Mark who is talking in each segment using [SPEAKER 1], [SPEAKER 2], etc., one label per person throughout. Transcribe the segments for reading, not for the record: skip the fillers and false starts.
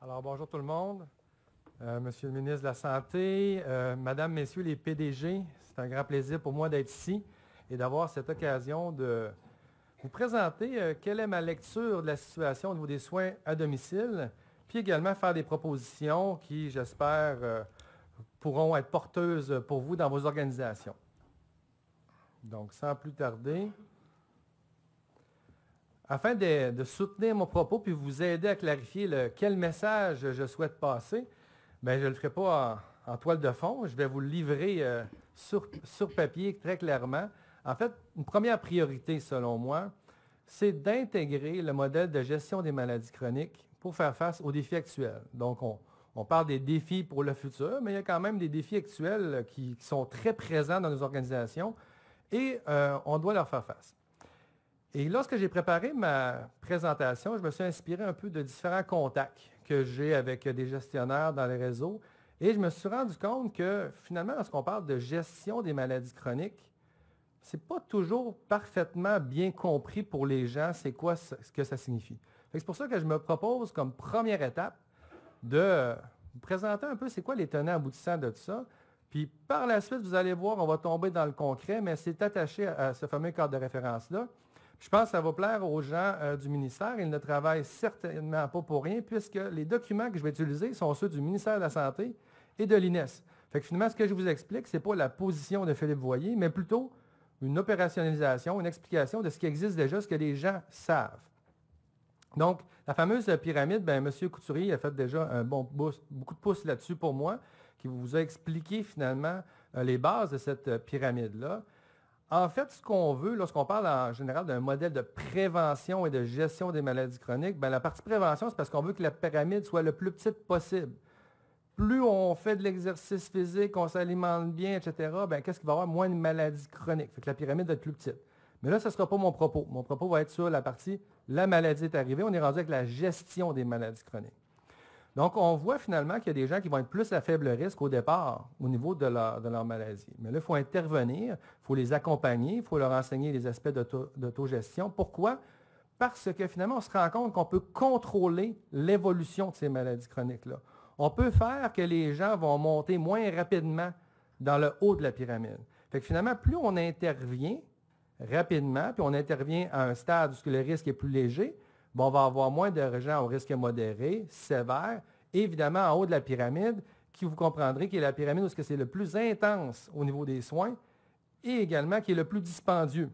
[SPEAKER 1] Alors, bonjour tout le monde. Monsieur le ministre de la Santé, Madame, Messieurs les PDG, c'est un grand plaisir pour moi d'être ici et d'avoir cette occasion de vous présenter quelle est ma lecture de la situation au niveau des soins à domicile, puis également faire des propositions qui, j'espère, pourront être porteuses pour vous dans vos organisations. Donc, sans plus tarder, afin de soutenir mon propos puis vous aider à clarifier quel message je souhaite passer, bien, je ne le ferai pas en toile de fond. Je vais vous le livrer sur papier très clairement. En fait, une première priorité, selon moi, c'est d'intégrer le modèle de gestion des maladies chroniques pour faire face aux défis actuels. Donc, on parle des défis pour le futur, mais il y a quand même des défis actuels qui sont très présents dans nos organisations et on doit leur faire face. Et lorsque j'ai préparé ma présentation, je me suis inspiré un peu de différents contacts que j'ai avec des gestionnaires dans les réseaux et je me suis rendu compte que finalement, lorsqu'on parle de gestion des maladies chroniques, ce n'est pas toujours parfaitement bien compris pour les gens c'est quoi ce que ça signifie. C'est pour ça que je me propose comme première étape de vous présenter un peu c'est quoi les tenants aboutissants de tout ça. Puis par la suite, vous allez voir, on va tomber dans le concret, mais c'est attaché à ce fameux cadre de référence-là. Je pense que ça va plaire aux gens du ministère. Ils ne travaillent certainement pas pour rien puisque les documents que je vais utiliser sont ceux du ministère de la Santé et de l'INES. Fait que finalement, ce que je vous explique, ce n'est pas la position de Philippe Voyer, mais plutôt une opérationnalisation, une explication de ce qui existe déjà, ce que les gens savent. Donc, la fameuse pyramide, bien, M. Couturier a fait déjà beaucoup de pouces là-dessus pour moi, qui vous a expliqué finalement les bases de cette pyramide-là. En fait, ce qu'on veut, lorsqu'on parle en général d'un modèle de prévention et de gestion des maladies chroniques, bien, la partie prévention, c'est parce qu'on veut que la pyramide soit le plus petite possible. Plus on fait de l'exercice physique, on s'alimente bien, etc., bien, qu'est-ce qu'il va y avoir? Moins de maladies chroniques. Fait que la pyramide va être plus petite. Mais là, ce ne sera pas mon propos. Mon propos va être sur la partie « la maladie est arrivée ». On est rendu avec la gestion des maladies chroniques. Donc, on voit finalement qu'il y a des gens qui vont être plus à faible risque au départ au niveau de leur maladie. Mais là, il faut intervenir, il faut les accompagner, il faut leur enseigner les aspects d'autogestion. Pourquoi? Parce que finalement, on se rend compte qu'on peut contrôler l'évolution de ces maladies chroniques-là. On peut faire que les gens vont monter moins rapidement dans le haut de la pyramide. Fait que finalement, plus on intervient rapidement, puis on intervient à un stade où le risque est plus léger, on va avoir moins de gens au risque modéré, sévère, et évidemment en haut de la pyramide, qui vous comprendrez qui est la pyramide où c'est le plus intense au niveau des soins, et également qui est le plus dispendieux.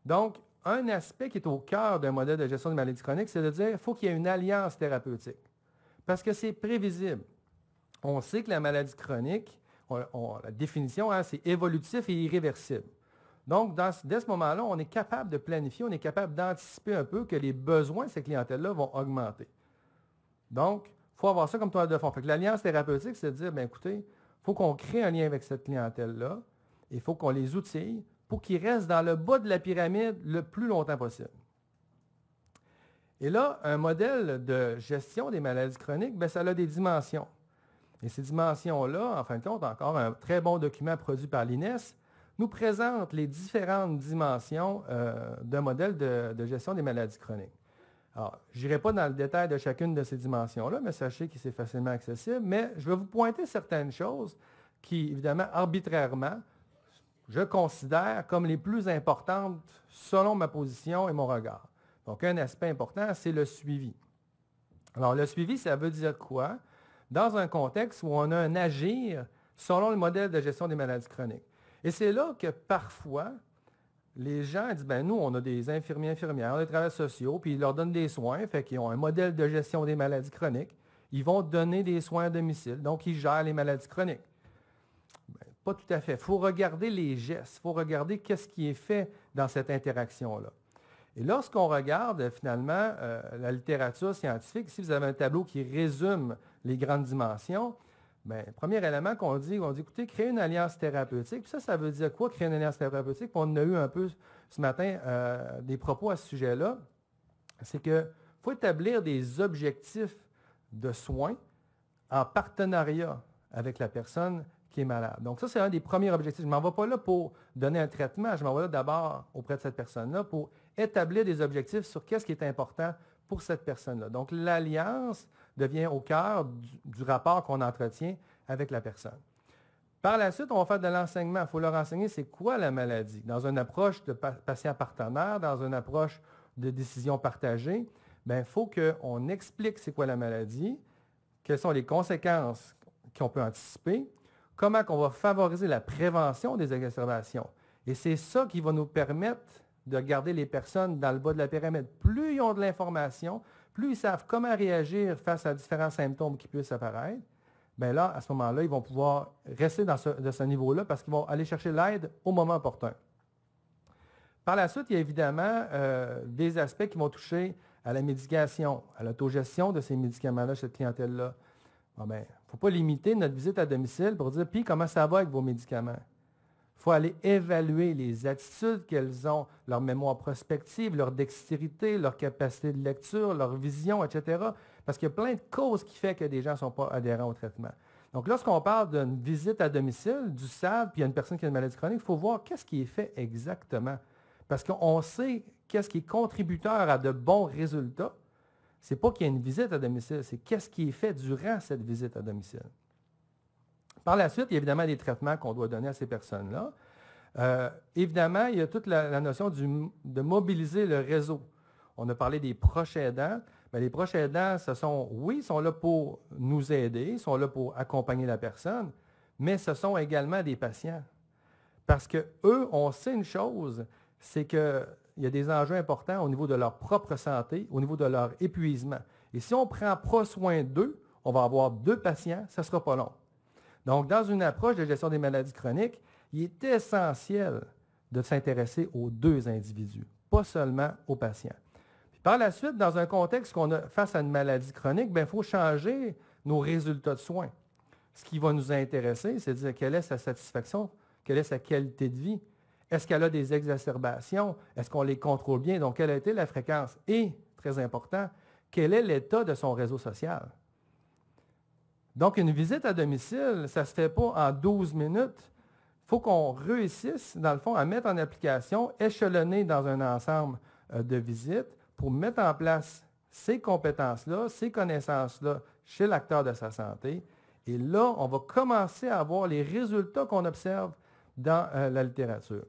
[SPEAKER 1] Donc, un aspect qui est au cœur d'un modèle de gestion des maladies chroniques, c'est de dire qu'il faut qu'il y ait une alliance thérapeutique. Parce que c'est prévisible. On sait que la maladie chronique, la définition, c'est évolutif et irréversible. Donc, dès ce moment-là, on est capable de planifier, on est capable d'anticiper un peu que les besoins de ces clientèles-là vont augmenter. Donc, il faut avoir ça comme toile de fond. Fait que l'alliance thérapeutique, c'est de dire, bien écoutez, il faut qu'on crée un lien avec cette clientèle-là et il faut qu'on les outille pour qu'ils restent dans le bas de la pyramide le plus longtemps possible. Et là, un modèle de gestion des maladies chroniques, bien, ça a des dimensions. Et ces dimensions-là, en fin de compte, encore un très bon document produit par l'INES, nous présente les différentes dimensions d'un modèle de gestion des maladies chroniques. Alors, je n'irai pas dans le détail de chacune de ces dimensions-là, mais sachez que c'est facilement accessible. Mais je vais vous pointer certaines choses qui, évidemment, arbitrairement, je considère comme les plus importantes selon ma position et mon regard. Donc, un aspect important, c'est le suivi. Alors, le suivi, ça veut dire quoi? Dans un contexte où on a un agir selon le modèle de gestion des maladies chroniques. Et c'est là que parfois, les gens disent, ben nous, on a des infirmiers, infirmières, on a des travailleurs sociaux, puis ils leur donnent des soins, fait qu'ils ont un modèle de gestion des maladies chroniques. Ils vont donner des soins à domicile, donc ils gèrent les maladies chroniques. Ben, pas tout à fait. Il faut regarder les gestes, il faut regarder qu'est-ce qui est fait dans cette interaction-là. Et lorsqu'on regarde finalement la littérature scientifique, ici vous avez un tableau qui résume les grandes dimensions. Bien, premier élément qu'on dit, écoutez, créer une alliance thérapeutique. Puis ça veut dire quoi, créer une alliance thérapeutique? Puis on a eu un peu ce matin des propos à ce sujet-là. C'est qu'il faut établir des objectifs de soins en partenariat avec la personne qui est malade. Donc ça, c'est un des premiers objectifs. Je ne m'en vais pas là pour donner un traitement, je m'en vais là d'abord auprès de cette personne-là pour établir des objectifs sur qu'est-ce qui est important pour cette personne-là. Donc, l'alliance devient au cœur du rapport qu'on entretient avec la personne. Par la suite, on va faire de l'enseignement. Il faut leur enseigner c'est quoi la maladie. Dans une approche de patient partenaire, dans une approche de décision partagée, il faut qu'on explique c'est quoi la maladie, quelles sont les conséquences qu'on peut anticiper, comment on va favoriser la prévention des exacerbations. Et c'est ça qui va nous permettre de garder les personnes dans le bas de la pyramide. Plus ils ont de l'information, plus ils savent comment réagir face à différents symptômes qui puissent apparaître, bien là, à ce moment-là, ils vont pouvoir rester de ce niveau-là parce qu'ils vont aller chercher l'aide au moment opportun. Par la suite, il y a évidemment des aspects qui vont toucher à la médication, à l'autogestion de ces médicaments-là, cette clientèle-là. Il ne faut pas limiter notre visite à domicile pour dire « Puis, comment ça va avec vos médicaments? » Il faut aller évaluer les attitudes qu'elles ont, leur mémoire prospective, leur dextérité, leur capacité de lecture, leur vision, etc. Parce qu'il y a plein de causes qui font que des gens ne sont pas adhérents au traitement. Donc, lorsqu'on parle d'une visite à domicile, du SAD, puis il y a une personne qui a une maladie chronique, il faut voir qu'est-ce qui est fait exactement. Parce qu'on sait qu'est-ce qui est contributeur à de bons résultats. Ce n'est pas qu'il y a une visite à domicile, c'est qu'est-ce qui est fait durant cette visite à domicile. Par la suite, il y a évidemment des traitements qu'on doit donner à ces personnes-là. Évidemment, il y a toute la notion de mobiliser le réseau. On a parlé des proches aidants. Bien, les proches aidants, ils sont là pour nous aider, ils sont là pour accompagner la personne, mais ce sont également des patients. Parce qu'eux, on sait une chose, c'est qu'il y a des enjeux importants au niveau de leur propre santé, au niveau de leur épuisement. Et si on ne prend pas soin d'eux, on va avoir 2 patients, ça ne sera pas long. Donc, dans une approche de gestion des maladies chroniques, il est essentiel de s'intéresser aux 2 individus, pas seulement aux patients. Puis par la suite, dans un contexte qu'on a face à une maladie chronique, il faut changer nos résultats de soins. Ce qui va nous intéresser, c'est de dire quelle est sa satisfaction, quelle est sa qualité de vie. Est-ce qu'elle a des exacerbations? Est-ce qu'on les contrôle bien? Donc, quelle a été la fréquence? Et, très important, quel est l'état de son réseau social? Donc, une visite à domicile, ça ne se fait pas en 12 minutes. Il faut qu'on réussisse, dans le fond, à mettre en application, échelonner dans un ensemble de visites pour mettre en place ces compétences-là, ces connaissances-là chez l'acteur de sa santé. Et là, on va commencer à avoir les résultats qu'on observe dans la littérature.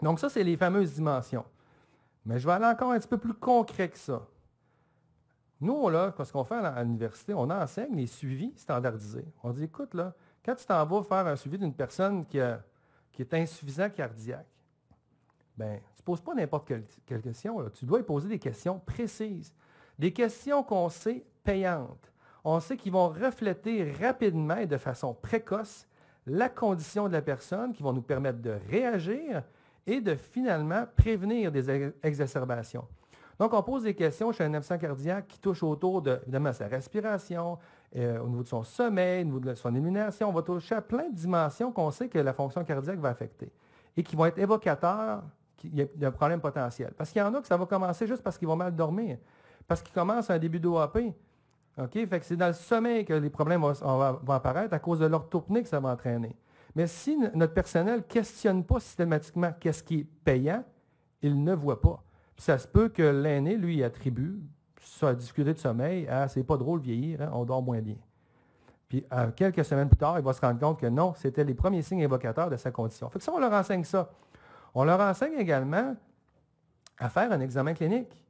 [SPEAKER 1] Donc, ça, c'est les fameuses dimensions. Mais je vais aller encore un petit peu plus concret que ça. Nous, là, ce qu'on fait à l'université, on enseigne les suivis standardisés. On dit, écoute, là, quand tu t'en vas faire un suivi d'une personne qui est insuffisant cardiaque, bien, tu ne poses pas n'importe quelle question. Là. Tu dois lui poser des questions précises. Des questions qu'on sait payantes. On sait qu'ils vont refléter rapidement et de façon précoce la condition de la personne, qui vont nous permettre de réagir et de finalement prévenir des exacerbations. Donc, on pose des questions chez un absent cardiaque qui touche autour de, évidemment, sa respiration, au niveau de son sommeil, au niveau de son élimination. On va toucher à plein de dimensions qu'on sait que la fonction cardiaque va affecter et qui vont être évocateurs qu'il y a un problème potentiel. Parce qu'il y en a que ça va commencer juste parce qu'ils vont mal dormir, parce qu'ils commencent un début d'OAP. Okay? Fait que c'est dans le sommeil que les problèmes vont apparaître à cause de l'orthopnée que ça va entraîner. Mais si notre personnel ne questionne pas systématiquement qu'est-ce qui est payant, il ne voit pas. Puis ça se peut que l'aîné, lui, attribue sa difficulté de sommeil à « c'est pas drôle de vieillir, hein, on dort moins bien ». Puis quelques semaines plus tard, il va se rendre compte que non, c'était les premiers signes évocateurs de sa condition. Fait que ça, on leur enseigne ça. On leur enseigne également à faire un examen clinique.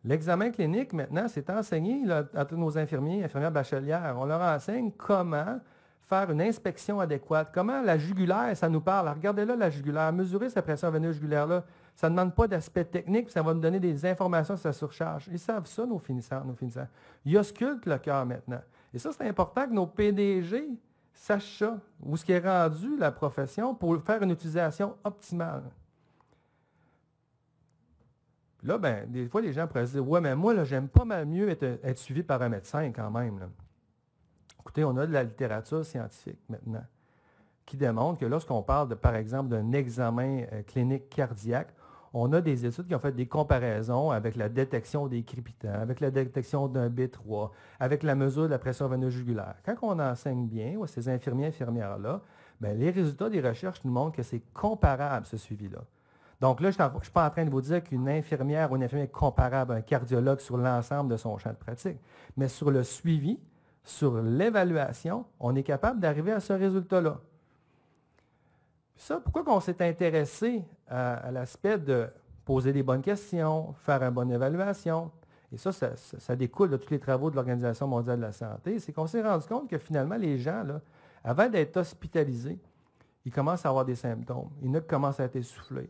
[SPEAKER 1] L'examen clinique, maintenant, c'est enseigné là, à tous nos infirmières bachelières. On leur enseigne comment faire une inspection adéquate, comment la jugulaire, ça nous parle. Regardez là la jugulaire, mesurer sa pression veineuse jugulaire-là. Ça ne demande pas d'aspect technique, puis ça va nous donner des informations sur sa surcharge. Ils savent ça, nos finissants. Ils auscultent le cœur maintenant. Et ça, c'est important que nos PDG sachent ça, où ce qui est rendu la profession pour faire une utilisation optimale. Là, ben, des fois, les gens pourraient se dire « Ouais, mais moi, là, j'aime pas mal mieux être suivi par un médecin quand même. » Là. Écoutez, on a de la littérature scientifique maintenant qui démontre que lorsqu'on parle, par exemple, d'un examen clinique cardiaque, on a des études qui ont fait des comparaisons avec la détection des crépitants, avec la détection d'un B3, avec la mesure de la pression veineuse jugulaire. Quand on enseigne bien à ces infirmières-là, bien, les résultats des recherches nous montrent que c'est comparable, ce suivi-là. Donc là, je ne suis pas en train de vous dire qu'une infirmière ou une infirmière est comparable à un cardiologue sur l'ensemble de son champ de pratique, mais sur le suivi, sur l'évaluation, on est capable d'arriver à ce résultat-là. Ça, pourquoi on s'est intéressé à l'aspect de poser des bonnes questions, faire une bonne évaluation, et ça découle de tous les travaux de l'Organisation mondiale de la santé, c'est qu'on s'est rendu compte que finalement, les gens, là, avant d'être hospitalisés, ils commencent à avoir des symptômes. Il y en a qui commencent à être essoufflés.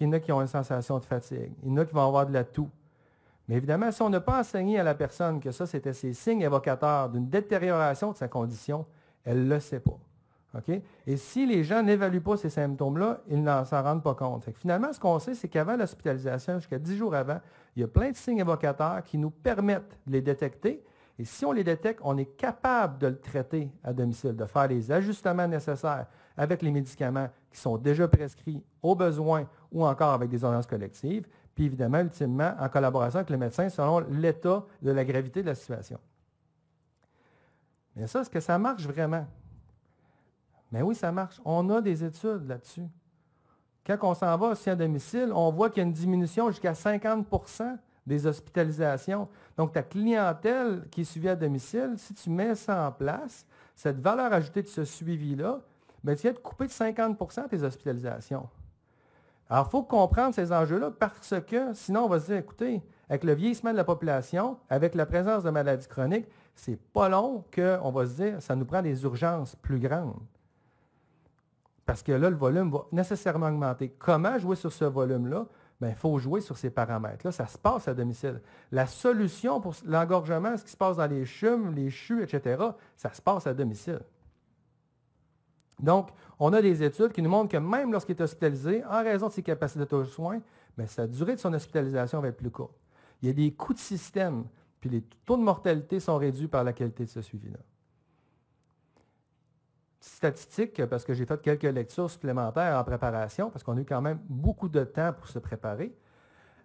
[SPEAKER 1] Il y en a qui ont une sensation de fatigue. Il y en a qui vont avoir de la toux. Mais évidemment, si on n'a pas enseigné à la personne que ça, c'était ses signes évocateurs d'une détérioration de sa condition, elle ne le sait pas. Okay? Et si les gens n'évaluent pas ces symptômes-là, ils ne s'en rendent pas compte. Finalement, ce qu'on sait, c'est qu'avant l'hospitalisation, jusqu'à 10 jours avant, il y a plein de signes évocateurs qui nous permettent de les détecter. Et si on les détecte, on est capable de le traiter à domicile, de faire les ajustements nécessaires avec les médicaments qui sont déjà prescrits au besoin ou encore avec des ordonnances collectives, puis évidemment, ultimement, en collaboration avec le médecin selon l'état de la gravité de la situation. Mais ça, est-ce que ça marche vraiment? Mais oui, ça marche. On a des études là-dessus. Quand on s'en va aussi à domicile, on voit qu'il y a une diminution jusqu'à 50 % des hospitalisations. Donc, ta clientèle qui est suivie à domicile, si tu mets ça en place, cette valeur ajoutée de ce suivi-là, bien, tu viens de couper de 50 % tes hospitalisations. Alors, il faut comprendre ces enjeux-là parce que sinon, on va se dire, écoutez, avec le vieillissement de la population, avec la présence de maladies chroniques, c'est pas long qu'on va se dire, ça nous prend des urgences plus grandes. Parce que là, le volume va nécessairement augmenter. Comment jouer sur ce volume-là? Bien, il faut jouer sur ces paramètres-là. Ça se passe à domicile. La solution pour l'engorgement, ce qui se passe dans les CHUM, les CHU, etc., ça se passe à domicile. Donc, on a des études qui nous montrent que même lorsqu'il est hospitalisé, en raison de ses capacités de soins, bien, sa durée de son hospitalisation va être plus courte. Il y a des coûts de système, puis les taux de mortalité sont réduits par la qualité de ce suivi-là. Statistique, parce que j'ai fait quelques lectures supplémentaires en préparation, parce qu'on a eu quand même beaucoup de temps pour se préparer.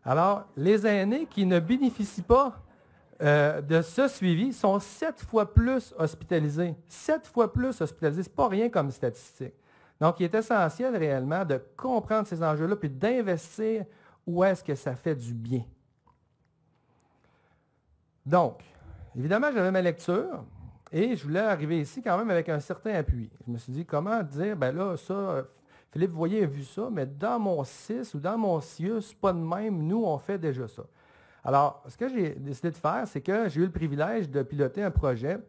[SPEAKER 1] Alors, les aînés qui ne bénéficient pas de ce suivi sont 7 fois plus hospitalisés. 7 fois plus hospitalisés, ce n'est pas rien comme statistique. Donc, il est essentiel réellement de comprendre ces enjeux-là puis d'investir où est-ce que ça fait du bien. Donc, évidemment, j'avais ma lecture. Et je voulais arriver ici quand même avec un certain appui. Je me suis dit, comment dire, ben là, ça, Philippe Voyer a vu ça, mais dans mon CIS ou dans mon CIUS, pas de même, nous, on fait déjà ça. Alors, ce que j'ai décidé de faire, c'est que j'ai eu le privilège de piloter un projet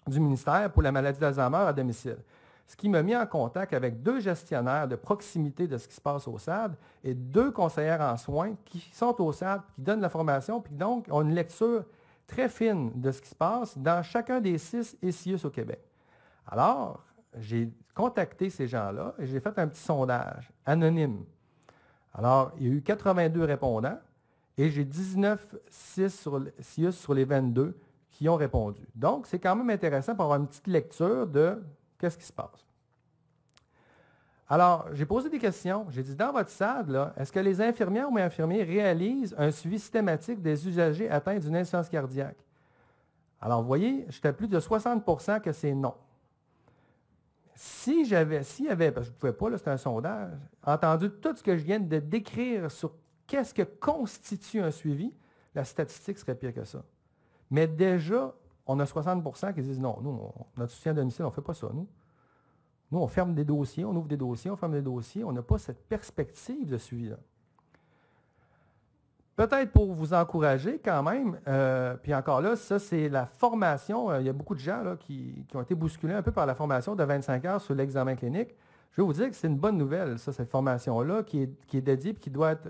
[SPEAKER 1] du ministère pour la maladie d'Alzheimer à domicile. Ce qui m'a mis en contact avec 2 gestionnaires de proximité de ce qui se passe au SAD et 2 conseillères en soins qui sont au SAD, qui donnent la formation, puis donc ont une lecture très fine de ce qui se passe dans chacun des 6 CIUS au Québec. Alors, j'ai contacté ces gens-là et j'ai fait un petit sondage anonyme. Alors, il y a eu 82 répondants et j'ai 19 CIUS sur les 22 qui ont répondu. Donc, c'est quand même intéressant pour avoir une petite lecture de qu'est-ce qui se passe. Alors, j'ai posé des questions. J'ai dit, dans votre SAD, là, est-ce que les infirmières ou infirmiers réalisent un suivi systématique des usagers atteints d'une insuffisance cardiaque? Alors, vous voyez, j'étais à plus de 60 % que c'est non. S'il y avait, parce que je ne pouvais pas, là, c'est un sondage, entendu tout ce que je viens de décrire sur qu'est-ce que constitue un suivi, la statistique serait pire que ça. Mais déjà, on a 60 % qui disent non, nous, notre soutien à domicile, on ne fait pas ça, nous. Nous, on ferme des dossiers, on ouvre des dossiers, on ferme des dossiers. On n'a pas cette perspective de suivi-là. Peut-être pour vous encourager quand même, puis encore là, ça c'est la formation. Il y a beaucoup de gens là, qui ont été bousculés un peu par la formation de 25 heures sur l'examen clinique. Je vais vous dire que c'est une bonne nouvelle, ça, cette formation-là, qui est dédiée et qui doit être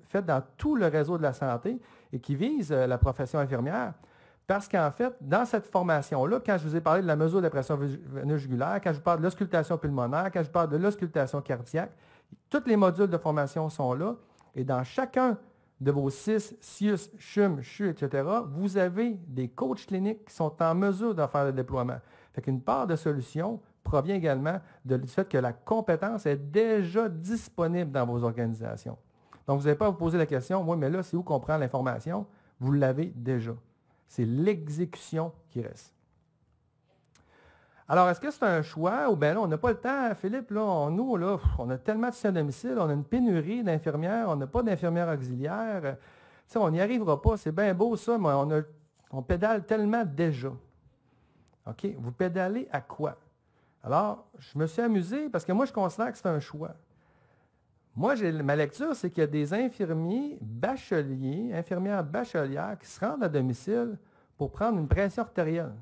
[SPEAKER 1] faite dans tout le réseau de la santé et qui vise la profession infirmière. Parce qu'en fait, dans cette formation-là, quand je vous ai parlé de la mesure de la pression veineuse jugulaire, quand je vous parle de l'auscultation pulmonaire, quand je vous parle de l'auscultation cardiaque, tous les modules de formation sont là. Et dans chacun de vos 6 CIUS, CHUM, CHU, etc., vous avez des coachs cliniques qui sont en mesure de faire le déploiement. Fait qu'une part de solution provient également du fait que la compétence est déjà disponible dans vos organisations. Donc, vous n'avez pas à vous poser la question, oui, mais là, c'est où qu'on prend l'information? Vous l'avez déjà. C'est l'exécution qui reste. Alors, est-ce que c'est un choix ou bien là, on n'a pas le temps, Philippe, là, nous, là, on a tellement de soins à domicile, on a une pénurie d'infirmières, on n'a pas d'infirmières auxiliaires. Tu sais, on n'y arrivera pas, c'est bien beau ça, mais on pédale tellement déjà. OK? Vous pédalez à quoi? Alors, je me suis amusé parce que moi, je considère que c'est un choix. Moi, ma lecture, c'est qu'il y a des infirmiers bacheliers, infirmières bachelières qui se rendent à domicile pour prendre une pression artérielle.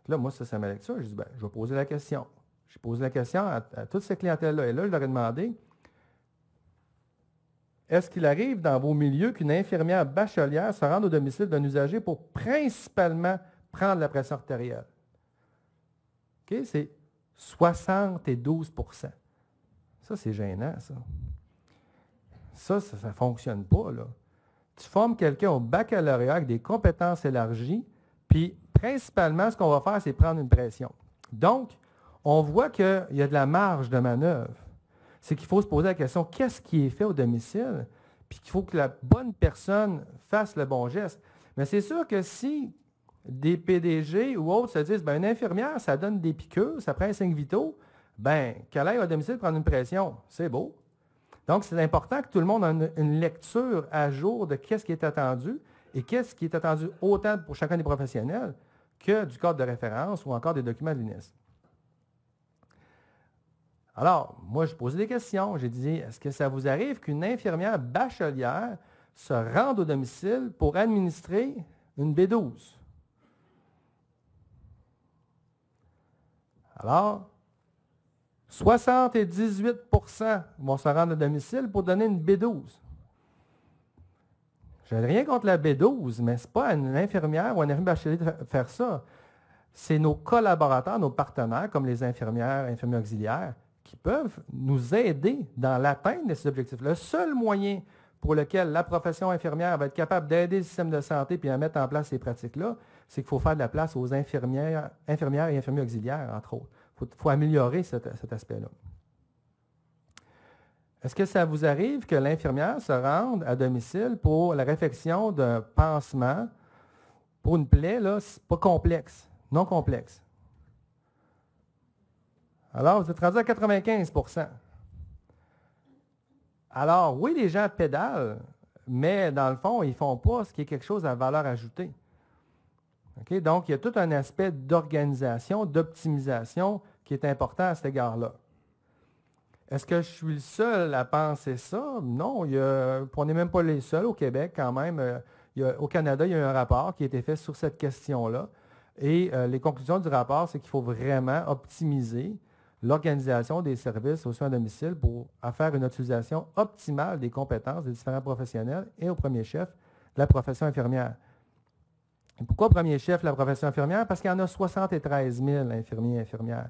[SPEAKER 1] Là, moi, ça, c'est ma lecture. Je dis, je vais poser la question. J'ai posé la question à toute cette clientèle-là. Et là, je leur ai demandé, est-ce qu'il arrive dans vos milieux qu'une infirmière bachelière se rende au domicile d'un usager pour principalement prendre la pression artérielle? OK? C'est 72 %. Ça, c'est gênant, ça. Ça ne fonctionne pas, là. Tu formes quelqu'un au baccalauréat avec des compétences élargies, puis principalement, ce qu'on va faire, c'est prendre une pression. Donc, on voit qu'il y a de la marge de manœuvre. C'est qu'il faut se poser la question, qu'est-ce qui est fait au domicile? Puis qu'il faut que la bonne personne fasse le bon geste. Mais c'est sûr que si des PDG ou autres se disent, une infirmière, ça donne des piqûres, ça prend un 5 vitaux, qu'elle aille au domicile prendre une pression, c'est beau. Donc, c'est important que tout le monde ait une lecture à jour de qu'est-ce qui est attendu et qu'est-ce qui est attendu autant pour chacun des professionnels que du cadre de référence ou encore des documents de l'UNES. Alors, moi, je posais des questions. J'ai dit, est-ce que ça vous arrive qu'une infirmière bachelière se rende au domicile pour administrer une B12? Alors, 78 % vont se rendre au domicile pour donner une B12. Je n'ai rien contre la B12, mais ce n'est pas une infirmière ou un infirmier bachelier de faire ça. C'est nos collaborateurs, nos partenaires, comme les infirmières, infirmiers auxiliaires, qui peuvent nous aider dans l'atteinte de ces objectifs. Le seul moyen pour lequel la profession infirmière va être capable d'aider le système de santé et à mettre en place ces pratiques-là, c'est qu'il faut faire de la place aux infirmières et infirmiers auxiliaires, entre autres. Il faut améliorer cet aspect-là. Est-ce que ça vous arrive que l'infirmière se rende à domicile pour la réfection d'un pansement pour une plaie, là, pas complexe, non complexe? Alors, vous êtes rendu à 95 %. Alors, oui, les gens pédalent, mais dans le fond, ils ne font pas ce qui est quelque chose à valeur ajoutée. Okay? Donc, il y a tout un aspect d'organisation, d'optimisation qui est important à cet égard-là. Est-ce que je suis le seul à penser ça? Non, on n'est même pas les seuls au Québec quand même. Au Canada, il y a eu un rapport qui a été fait sur cette question-là. Et les conclusions du rapport, c'est qu'il faut vraiment optimiser l'organisation des services aux soins à domicile pour faire une utilisation optimale des compétences des différents professionnels et au premier chef, la profession infirmière. Et pourquoi au premier chef, la profession infirmière? Parce qu'il y en a 73 000 infirmiers et infirmières.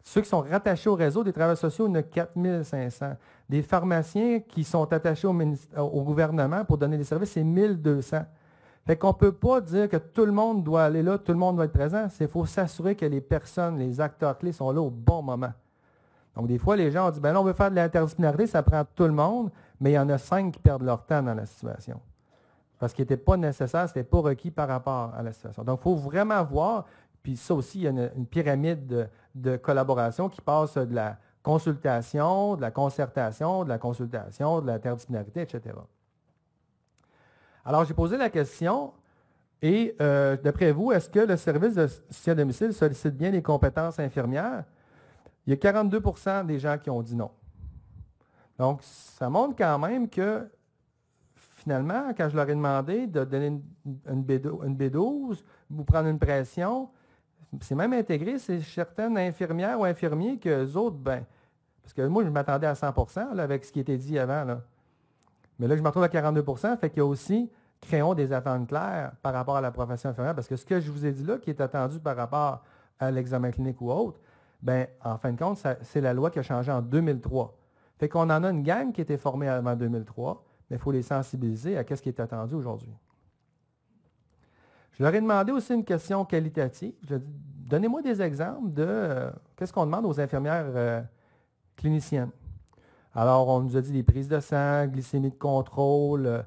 [SPEAKER 1] Ceux qui sont rattachés au réseau des travailleurs sociaux, il y en a 4 500. Des pharmaciens qui sont attachés au gouvernement pour donner des services, c'est 1 200. Fait qu'on ne peut pas dire que tout le monde doit aller là, tout le monde doit être présent. Il faut s'assurer que les personnes, les acteurs clés sont là au bon moment. Donc, des fois, les gens ont dit, là, on veut faire de l'interdisciplinarité, ça prend tout le monde, mais il y en a 5 qui perdent leur temps dans la situation. Parce qu'il n'était pas nécessaire, ce n'était pas requis par rapport à la situation. Donc, il faut vraiment voir, puis ça aussi, il y a une pyramide de collaboration qui passe de la consultation, de la concertation, de l'interdisciplinarité, etc. Alors, j'ai posé la question, et d'après vous, est-ce que le service de soutien à domicile sollicite bien les compétences infirmières? Il y a 42 % des gens qui ont dit non. Donc, ça montre quand même que, finalement, quand je leur ai demandé de donner une B12, vous prendre une pression, c'est même intégré, c'est certaines infirmières ou infirmiers qu'eux autres, parce que moi, je m'attendais à 100 % là, avec ce qui était dit avant, là. Mais là, je me retrouve à 42 %, fait qu'il y a aussi, créons des attentes claires par rapport à la profession infirmière, parce que ce que je vous ai dit là, qui est attendu par rapport à l'examen clinique ou autre, en fin de compte, c'est la loi qui a changé en 2003. Fait qu'on en a une gang qui était formée avant 2003, mais il faut les sensibiliser à ce qui est attendu aujourd'hui. Je leur ai demandé aussi une question qualitative. Donnez-moi des exemples de qu'est-ce qu'on demande aux infirmières cliniciennes. Alors, on nous a dit des prises de sang, glycémie de contrôle.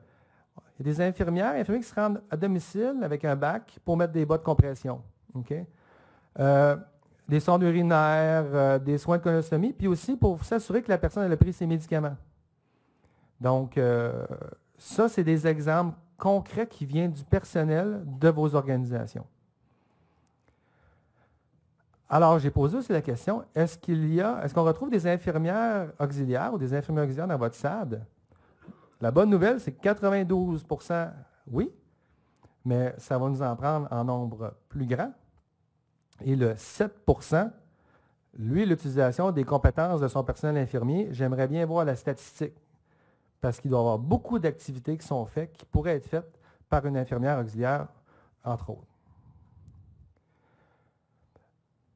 [SPEAKER 1] Il y a des infirmiers qui se rendent à domicile avec un bac pour mettre des bas de compression. Okay? des sondes urinaires, des soins de colonostomie, puis aussi pour s'assurer que la personne a pris ses médicaments. Donc, ça, c'est des exemples concrets qui viennent du personnel de vos organisations. Alors, j'ai posé aussi la question, est-ce qu'on retrouve des infirmières auxiliaires ou des infirmiers auxiliaires dans votre SAD? La bonne nouvelle, c'est que 92% oui, mais ça va nous en prendre en nombre plus grand. Et le 7%, lui, l'utilisation des compétences de son personnel infirmier, j'aimerais bien voir la statistique, parce qu'il doit y avoir beaucoup d'activités qui sont faites, qui pourraient être faites par une infirmière auxiliaire, entre autres.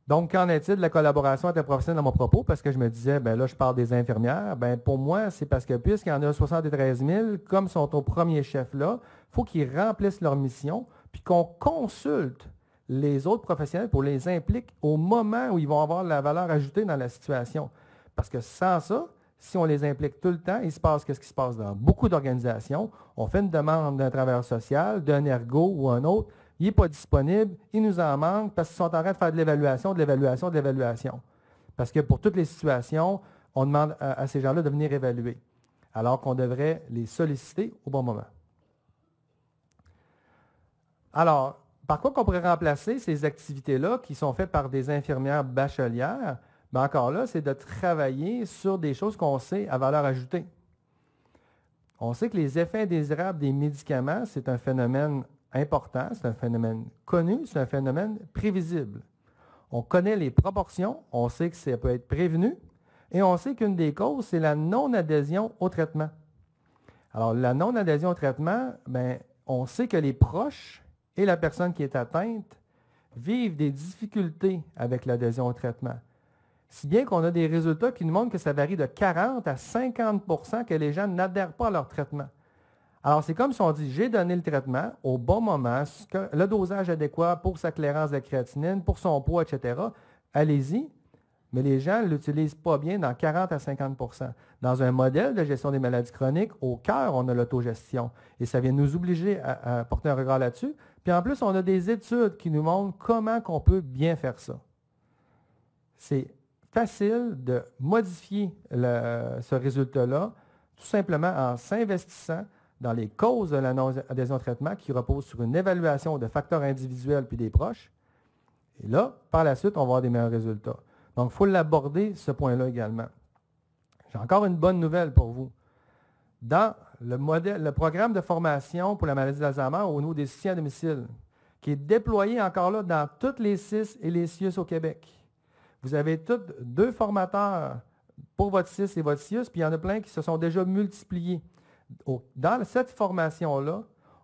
[SPEAKER 1] Donc, qu'en est-il de la collaboration interprofessionnelle dans mon propos? Parce que je me disais, ben là, je parle des infirmières. Ben pour moi, c'est parce que puisqu'il y en a 73 000, comme sont au premier chef là, il faut qu'ils remplissent leur mission, puis qu'on consulte les autres professionnels pour les impliquer au moment où ils vont avoir la valeur ajoutée dans la situation. Parce que sans ça, si on les implique tout le temps, il se passe ce qui se passe dans beaucoup d'organisations. On fait une demande d'un travailleur social, d'un ergo ou un autre. Il n'est pas disponible, il nous en manque parce qu'ils sont en train de faire de l'évaluation. Parce que pour toutes les situations, on demande à ces gens-là de venir évaluer, alors qu'on devrait les solliciter au bon moment. Alors, par quoi qu'on pourrait remplacer ces activités-là qui sont faites par des infirmières bachelières? Bien encore là, c'est de travailler sur des choses qu'on sait à valeur ajoutée. On sait que les effets indésirables des médicaments, c'est un phénomène important, c'est un phénomène connu, c'est un phénomène prévisible. On connaît les proportions, on sait que ça peut être prévenu, et on sait qu'une des causes, c'est la non-adhésion au traitement. Alors, la non-adhésion au traitement, bien, on sait que les proches et la personne qui est atteinte vivent des difficultés avec l'adhésion au traitement. Si bien qu'on a des résultats qui nous montrent que ça varie de 40 à 50 % que les gens n'adhèrent pas à leur traitement. Alors, c'est comme si on dit, j'ai donné le traitement au bon moment, le dosage adéquat pour sa clairance de la créatinine, pour son poids, etc. Allez-y, mais les gens ne l'utilisent pas bien dans 40 à 50 %. Dans un modèle de gestion des maladies chroniques, au cœur, on a l'autogestion. Et ça vient nous obliger à porter un regard là-dessus. Puis en plus, on a des études qui nous montrent comment on peut bien faire ça. C'est facile de modifier ce résultat-là, tout simplement en s'investissant dans les causes de la non-adhésion au traitement qui reposent sur une évaluation de facteurs individuels puis des proches. Et là, par la suite, on va avoir des meilleurs résultats. Donc, il faut l'aborder, ce point-là également. J'ai encore une bonne nouvelle pour vous. Dans le programme de formation pour la maladie d'Alzheimer au niveau des soutiens à domicile, qui est déployé encore là dans toutes les CIS et les CIUS au Québec, vous avez tous 2 formateurs pour votre CIS et votre CIUS, puis il y en a plein qui se sont déjà multipliés. Dans cette formation-là,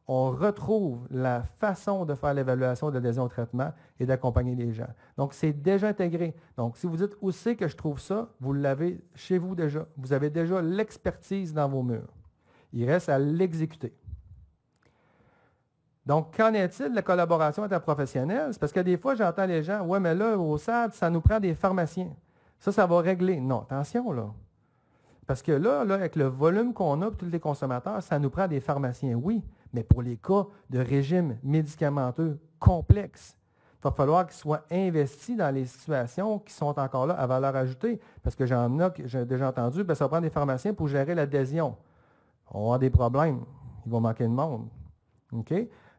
[SPEAKER 1] on retrouve la façon de faire l'évaluation de l'adhésion au traitement et d'accompagner les gens. Donc, c'est déjà intégré. Donc, si vous dites où c'est que je trouve ça, vous l'avez chez vous déjà. Vous avez déjà l'expertise dans vos murs. Il reste à l'exécuter. Donc, qu'en est-il de la collaboration interprofessionnelle? C'est parce que des fois, j'entends les gens, « Ouais, mais là, au SAD, ça nous prend des pharmaciens. Ça va régler. » Non, attention, là. Parce que là, avec le volume qu'on a pour tous les consommateurs, ça nous prend des pharmaciens, oui, mais pour les cas de régime médicamenteux complexes, il va falloir qu'ils soient investis dans les situations qui sont encore là à valeur ajoutée. Parce que j'ai déjà entendu, ça va prendre des pharmaciens pour gérer l'adhésion. On va avoir des problèmes. Il va manquer de monde. OK?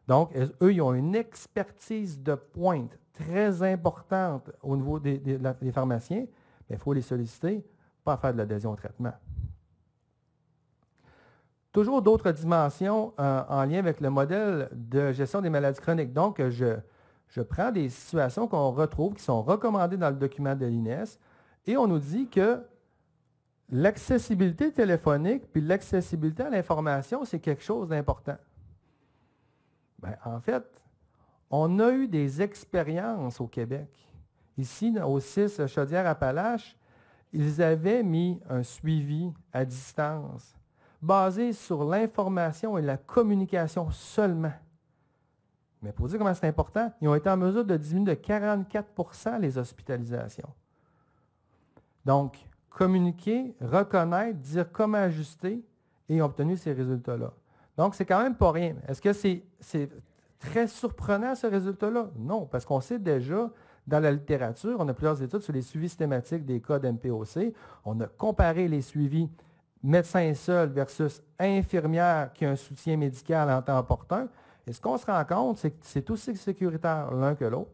[SPEAKER 1] Donc, eux, ils ont une expertise de pointe très importante au niveau des pharmaciens, mais il faut les solliciter, pas faire de l'adhésion au traitement. Toujours d'autres dimensions en lien avec le modèle de gestion des maladies chroniques. Donc, je prends des situations qu'on retrouve, qui sont recommandées dans le document de l'INES, et on nous dit que l'accessibilité téléphonique puis l'accessibilité à l'information, c'est quelque chose d'important. Bien, en fait, on a eu des expériences au Québec. Ici, au CIS Chaudière-Appalaches, ils avaient mis un suivi à distance basé sur l'information et la communication seulement. Mais pour dire comment c'est important, ils ont été en mesure de diminuer de 44 % les hospitalisations. Donc, communiquer, reconnaître, dire comment ajuster et ont obtenu ces résultats-là. Donc, c'est quand même pas rien. Est-ce que c'est très surprenant ce résultat-là? Non, parce qu'on sait déjà dans la littérature. On a plusieurs études sur les suivis systématiques des cas d'MPOC. On a comparé les suivis médecin seul versus infirmière qui a un soutien médical en temps opportun. Et ce qu'on se rend compte, c'est que c'est aussi sécuritaire l'un que l'autre.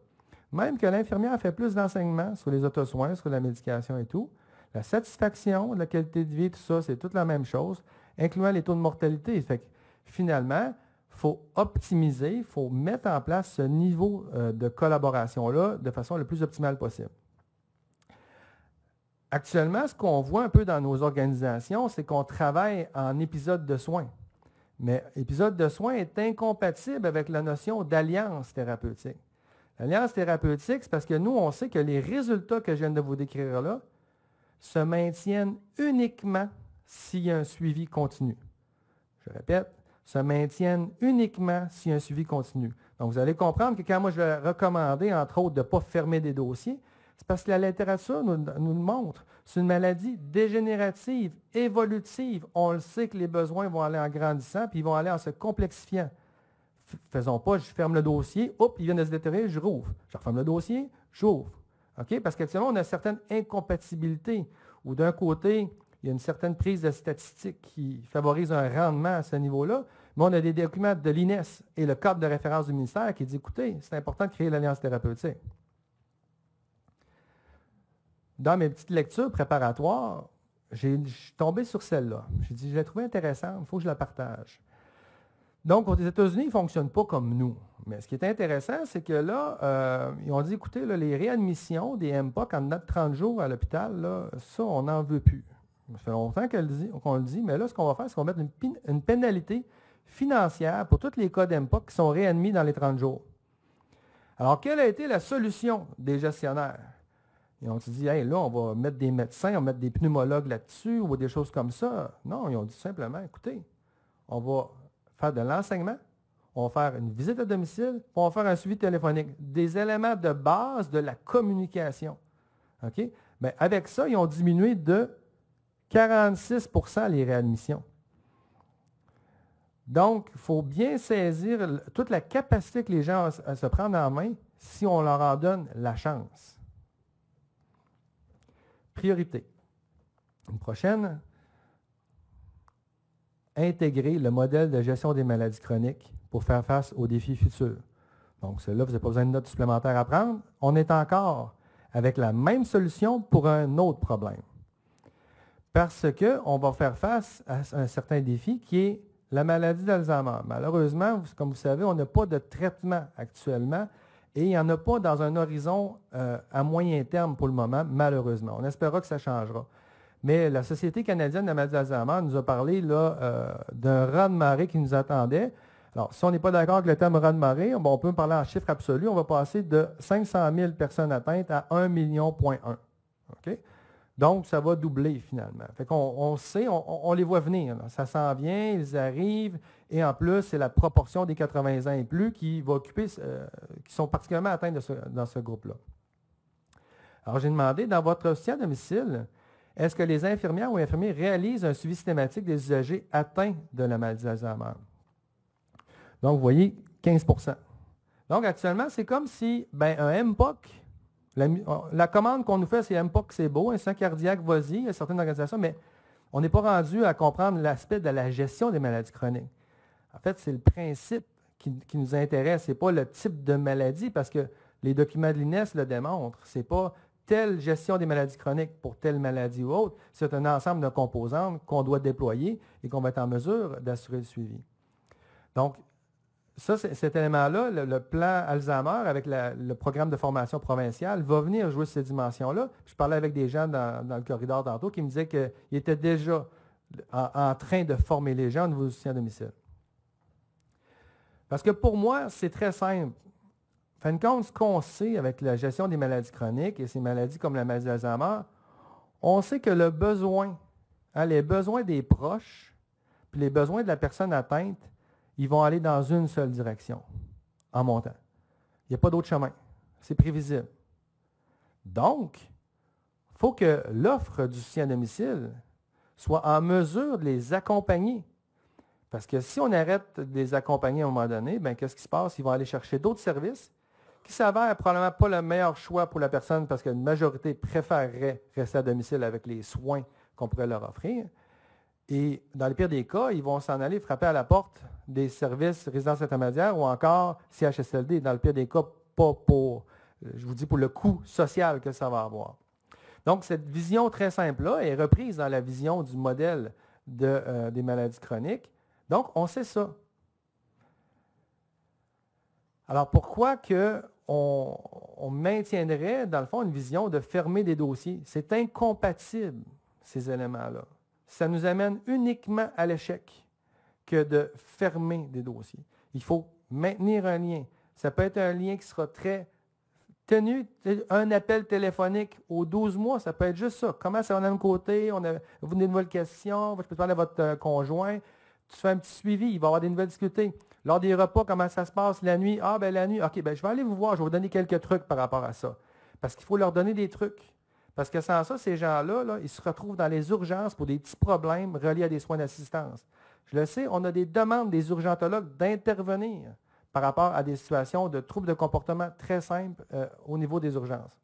[SPEAKER 1] Même que l'infirmière fait plus d'enseignements sur les autosoins, sur la médication et tout. La satisfaction, la qualité de vie, tout ça, c'est toute la même chose, incluant les taux de mortalité. Fait que, finalement, il faut optimiser, il faut mettre en place ce niveau de collaboration-là de façon la plus optimale possible. Actuellement, ce qu'on voit un peu dans nos organisations, c'est qu'on travaille en épisode de soins. Mais épisode de soins est incompatible avec la notion d'alliance thérapeutique. L'alliance thérapeutique, c'est parce que nous, on sait que les résultats que je viens de vous décrire là se maintiennent uniquement s'il y a un suivi continu. Je répète, se maintiennent uniquement s'il y a un suivi continu. Donc, vous allez comprendre que quand moi, je vais recommander, entre autres, de ne pas fermer des dossiers, c'est parce que la littérature nous le montre. C'est une maladie dégénérative, évolutive. On le sait que les besoins vont aller en grandissant, puis ils vont aller en se complexifiant. Faisons pas, je ferme le dossier, hop, il vient de se détériorer, je rouvre. Je referme le dossier, j'ouvre. OK? Parce qu'actuellement, on a certaines incompatibilités, où d'un côté, il y a une certaine prise de statistiques qui favorise un rendement à ce niveau-là, mais on a des documents de l'INES et le cadre de référence du ministère qui dit, écoutez, c'est important de créer l'alliance thérapeutique. Dans mes petites lectures préparatoires, je suis tombé sur celle-là. J'ai dit, je l'ai trouvée intéressante, il faut que je la partage. Donc, aux États-Unis, ils ne fonctionnent pas comme nous. Mais ce qui est intéressant, c'est que là, ils ont dit, écoutez, là, les réadmissions des MPOC en dedans de 30 jours à l'hôpital, là, ça, on n'en veut plus. Ça fait longtemps qu'on le dit, mais là, ce qu'on va faire, c'est qu'on va mettre une pénalité financière pour tous les cas d'MPOC qui sont réadmis dans les 30 jours. Alors, quelle a été la solution des gestionnaires? Ils ont dit, hey, là, on va mettre des médecins, on va mettre des pneumologues là-dessus ou des choses comme ça. Non, ils ont dit simplement, écoutez, on va faire de l'enseignement, on va faire une visite à domicile, on va faire un suivi téléphonique. Des éléments de base de la communication. OK? Bien, avec ça, ils ont diminué de 46 % les réadmissions. Donc, il faut bien saisir toute la capacité que les gens ont à se prendre en main si on leur en donne la chance. Priorité. Une prochaine, intégrer le modèle de gestion des maladies chroniques pour faire face aux défis futurs. Donc, celle-là, vous n'avez pas besoin de notes supplémentaires à prendre. On est encore avec la même solution pour un autre problème. Parce qu'on va faire face à un certain défi qui est la maladie d'Alzheimer. Malheureusement, comme vous savez, on n'a pas de traitement actuellement et il n'y en a pas dans un horizon à moyen terme pour le moment, malheureusement. On espérera que ça changera. Mais la Société canadienne de la maladie d'Alzheimer nous a parlé d'un raz-de-marée qui nous attendait. Alors, si on n'est pas d'accord avec le terme raz-de-marée, on peut parler en chiffre absolu. On va passer de 500 000 personnes atteintes à 1,1 million. OK? Donc, ça va doubler finalement. Fait qu'on sait, on les voit venir. Là. Ça s'en vient, ils arrivent. Et en plus, c'est la proportion des 80 ans et plus qui va occuper, qui sont particulièrement atteints dans ce groupe-là. Alors, j'ai demandé, dans votre soutien à domicile, est-ce que les infirmières ou infirmiers réalisent un suivi systématique des usagers atteints de la maladie d'Alzheimer? Donc, vous voyez, 15 %. Donc, actuellement, c'est comme si un MPOC, la commande qu'on nous fait, c'est MPOC, c'est beau, un sang cardiaque, vas-y, il y a certaines organisations, mais on n'est pas rendu à comprendre l'aspect de la gestion des maladies chroniques. En fait, c'est le principe qui nous intéresse, ce n'est pas le type de maladie, parce que les documents de l'INES le démontrent. Ce n'est pas telle gestion des maladies chroniques pour telle maladie ou autre, c'est un ensemble de composantes qu'on doit déployer et qu'on va être en mesure d'assurer le suivi. Donc, ça, cet élément-là, le plan Alzheimer avec le programme de formation provinciale va venir jouer cette dimension-là. Je parlais avec des gens dans le corridor tantôt qui me disaient qu'ils étaient déjà en train de former les gens au niveau du soutien à domicile. Parce que pour moi, c'est très simple. En fin de compte, ce qu'on sait avec la gestion des maladies chroniques et ces maladies comme la maladie d'Alzheimer, on sait que le besoin, les besoins des proches, puis les besoins de la personne atteinte, ils vont aller dans une seule direction, en montant. Il n'y a pas d'autre chemin. C'est prévisible. Donc, il faut que l'offre du soutien à domicile soit en mesure de les accompagner. Parce que si on arrête de les accompagner à un moment donné, qu'est-ce qui se passe? Ils vont aller chercher d'autres services qui s'avère probablement pas le meilleur choix pour la personne parce qu'une majorité préférerait rester à domicile avec les soins qu'on pourrait leur offrir. Et dans le pire des cas, ils vont s'en aller frapper à la porte des services résidences intermédiaires ou encore CHSLD. Dans le pire des cas, pas pour, je vous dis, pour le coût social que ça va avoir. Donc, cette vision très simple-là est reprise dans la vision du modèle des maladies chroniques. Donc, on sait ça. Alors, pourquoi on maintiendrait, dans le fond, une vision de fermer des dossiers? C'est incompatible, ces éléments-là. Ça nous amène uniquement à l'échec que de fermer des dossiers. Il faut maintenir un lien. Ça peut être un lien qui sera très tenu, un appel téléphonique aux 12 mois, ça peut être juste ça. Comment ça va d'un côté? Vous avez de nouvelles questions, je peux parler à votre conjoint. Tu fais un petit suivi, il va y avoir des nouvelles discutées. Lors des repas, comment ça se passe la nuit? Ah, ben la nuit, OK, ben je vais aller vous voir, je vais vous donner quelques trucs par rapport à ça. Parce qu'il faut leur donner des trucs. Parce que sans ça, ces gens-là, là, ils se retrouvent dans les urgences pour des petits problèmes reliés à des soins d'assistance. Je le sais, on a des demandes des urgentologues d'intervenir par rapport à des situations de troubles de comportement très simples au niveau des urgences.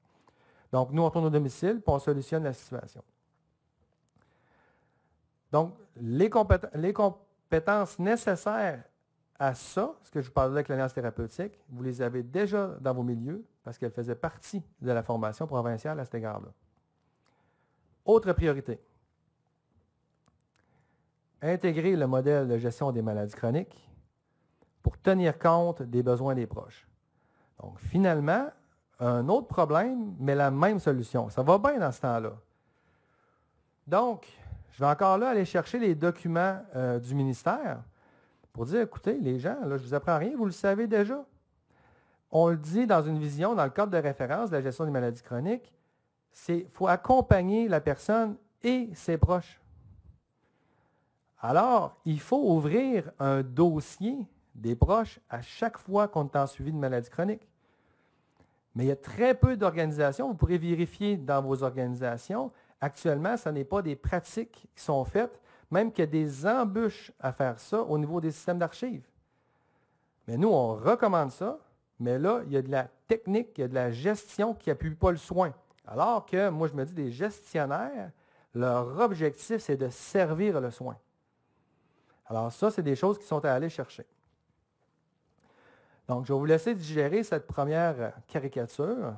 [SPEAKER 1] Donc, nous, on tourne au domicile, puis on solutionne la situation. Donc, les compétences nécessaires à ça, ce que je vous parlais avec l'alliance thérapeutique, vous les avez déjà dans vos milieux parce qu'elles faisaient partie de la formation provinciale à cet égard-là. Autre priorité. Intégrer le modèle de gestion des maladies chroniques pour tenir compte des besoins des proches. Donc, finalement, un autre problème, mais la même solution. Ça va bien dans ce temps-là. Donc, je vais encore là aller chercher les documents du ministère pour dire, écoutez, les gens, là, je ne vous apprends rien, vous le savez déjà. On le dit dans une vision, dans le cadre de référence de la gestion des maladies chroniques, il faut accompagner la personne et ses proches. Alors, il faut ouvrir un dossier des proches à chaque fois qu'on est en suivi de maladie chronique. Mais il y a très peu d'organisations. Vous pourrez vérifier dans vos organisations. Actuellement, ce n'est pas des pratiques qui sont faites, même qu'il y a des embûches à faire ça au niveau des systèmes d'archives. Mais nous, on recommande ça, mais là, il y a de la technique, il y a de la gestion qui n'appuie pas le soin. Alors que, moi, je me dis, des gestionnaires, leur objectif, c'est de servir le soin. Alors ça, c'est des choses qui sont à aller chercher. Donc, je vais vous laisser digérer cette première caricature.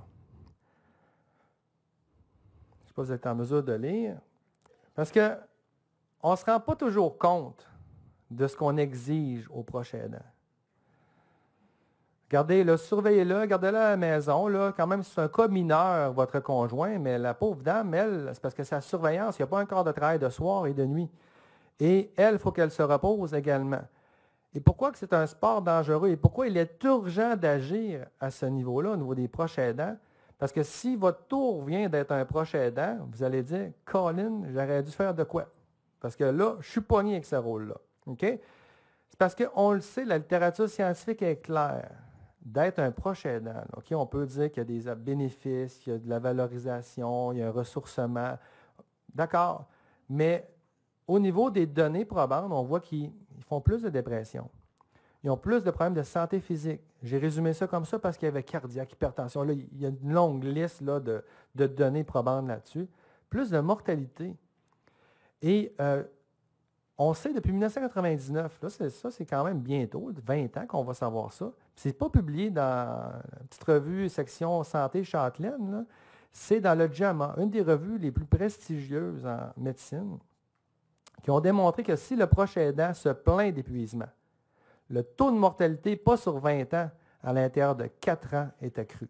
[SPEAKER 1] Je ne sais pas si vous êtes en mesure de lire. Parce qu'on ne se rend pas toujours compte de ce qu'on exige au proche aidant. Regardez, surveillez-le, gardez-le à la maison. Là, quand même, c'est un cas mineur, votre conjoint, mais la pauvre dame, elle, c'est parce que sa surveillance, il n'y a pas un quart de travail de soir et de nuit. Et elle, il faut qu'elle se repose également. Et pourquoi que c'est un sport dangereux et pourquoi il est urgent d'agir à ce niveau-là, au niveau des proches aidants? Parce que si votre tour vient d'être un proche aidant, vous allez dire, Colin, j'aurais dû faire de quoi? Parce que là, je suis pogné avec ce rôle-là. Okay? C'est parce qu'on le sait, la littérature scientifique est claire. D'être un proche aidant, okay? On peut dire qu'il y a des bénéfices, il y a de la valorisation, il y a un ressourcement. D'accord. Mais au niveau des données probantes, on voit qu'ils font plus de dépression. Ils ont plus de problèmes de santé physique. J'ai résumé ça comme ça parce qu'il y avait cardiaque, hypertension. Là, il y a une longue liste là, de données probantes là-dessus. Plus de mortalité. Et on sait depuis 1999, là, c'est quand même bientôt, 20 ans qu'on va savoir ça. Ce n'est pas publié dans la petite revue section santé Châtelaine. Là. C'est dans le JAMA, une des revues les plus prestigieuses en médecine, qui ont démontré que si le proche aidant se plaint d'épuisement, le taux de mortalité, pas sur 20 ans, à l'intérieur de 4 ans, est accru.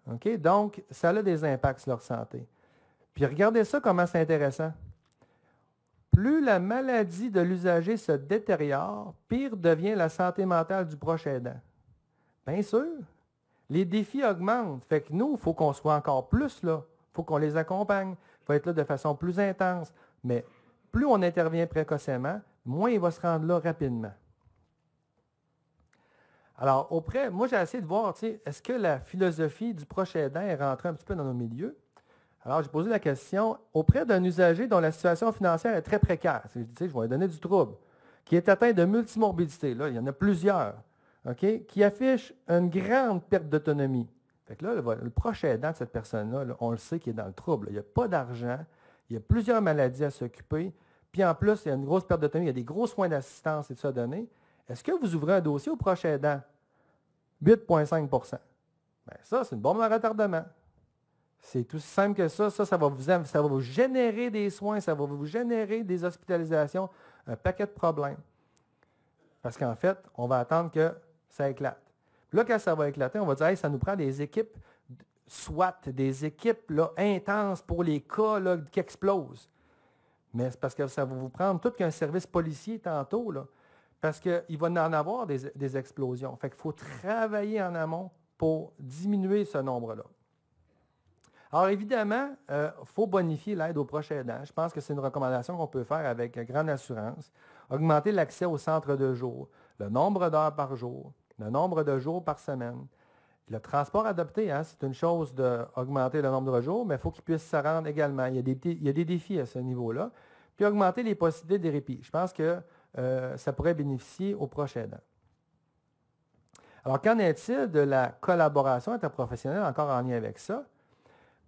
[SPEAKER 1] Okay? Donc, ça a des impacts sur leur santé. Puis regardez ça, comment c'est intéressant. Plus la maladie de l'usager se détériore, pire devient la santé mentale du proche aidant. Bien sûr, les défis augmentent. Fait que nous, il faut qu'on soit encore plus là. Il faut qu'on les accompagne. Il faut être là de façon plus intense. Mais plus on intervient précocement, moins il va se rendre là rapidement. Alors, moi, j'ai essayé de voir, est-ce que la philosophie du proche aidant est rentrée un petit peu dans nos milieux? Alors, j'ai posé la question, auprès d'un usager dont la situation financière est très précaire, je vais lui donner du trouble, qui est atteint de multimorbidité, là, il y en a plusieurs, OK, qui affiche une grande perte d'autonomie. Fait que là, le proche aidant de cette personne-là, là, on le sait qu'il est dans le trouble. Il n'y a pas d'argent, il y a plusieurs maladies à s'occuper, puis en plus, il y a une grosse perte d'autonomie, il y a des gros soins d'assistance et tout ça à donner. Est-ce que vous ouvrez un dossier au proche aidant? 8,5 Bien, ça, c'est une bombe à retardement. C'est tout simple que ça. Ça va vous générer des soins, ça va vous générer des hospitalisations, un paquet de problèmes. Parce qu'en fait, on va attendre que ça éclate. Puis là, quand ça va éclater, on va dire, hey, ça nous prend des équipes SWAT, des équipes là, intenses pour les cas là, qui explosent. Mais c'est parce que ça va vous prendre tout qu'un service policier tantôt, là, parce qu'il va en avoir des explosions. Fait qu'il faut travailler en amont pour diminuer ce nombre-là. Alors évidemment, il faut bonifier l'aide aux proches aidants. Je pense que c'est une recommandation qu'on peut faire avec grande assurance. Augmenter l'accès au centre de jour, le nombre d'heures par jour, le nombre de jours par semaine. Le transport adapté, hein, c'est une chose d'augmenter le nombre de jours, mais il faut qu'il puisse se rendre également. Il y a des défis à ce niveau-là. Puis augmenter les possibilités de répit. Je pense que ça pourrait bénéficier aux proches aidants. Alors, qu'en est-il de la collaboration interprofessionnelle, encore en lien avec ça?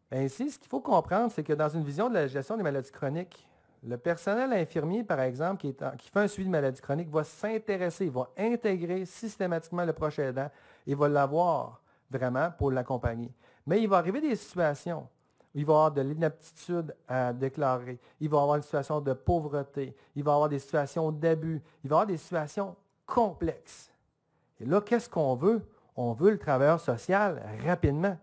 [SPEAKER 1] Bien, ici, ce qu'il faut comprendre, c'est que dans une vision de la gestion des maladies chroniques, le personnel infirmier, par exemple, qui fait un suivi de maladies chroniques, va s'intéresser, va intégrer systématiquement le proche aidant et va l'avoir vraiment pour l'accompagner. Mais il va arriver des situations où il va y avoir de l'inaptitude à déclarer, il va y avoir une situation de pauvreté, il va y avoir des situations d'abus, il va y avoir des situations complexes. Et là, qu'est-ce qu'on veut? On veut le travailleur social rapidement.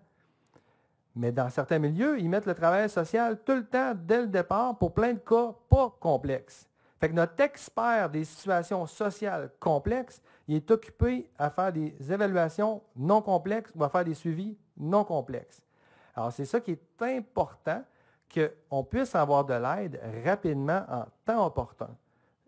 [SPEAKER 1] Mais dans certains milieux, ils mettent le travail social tout le temps, dès le départ, pour plein de cas pas complexes. Fait que notre expert des situations sociales complexes, il est occupé à faire des évaluations non complexes ou à faire des suivis non complexes. Alors, c'est ça qui est important, qu'on puisse avoir de l'aide rapidement en temps opportun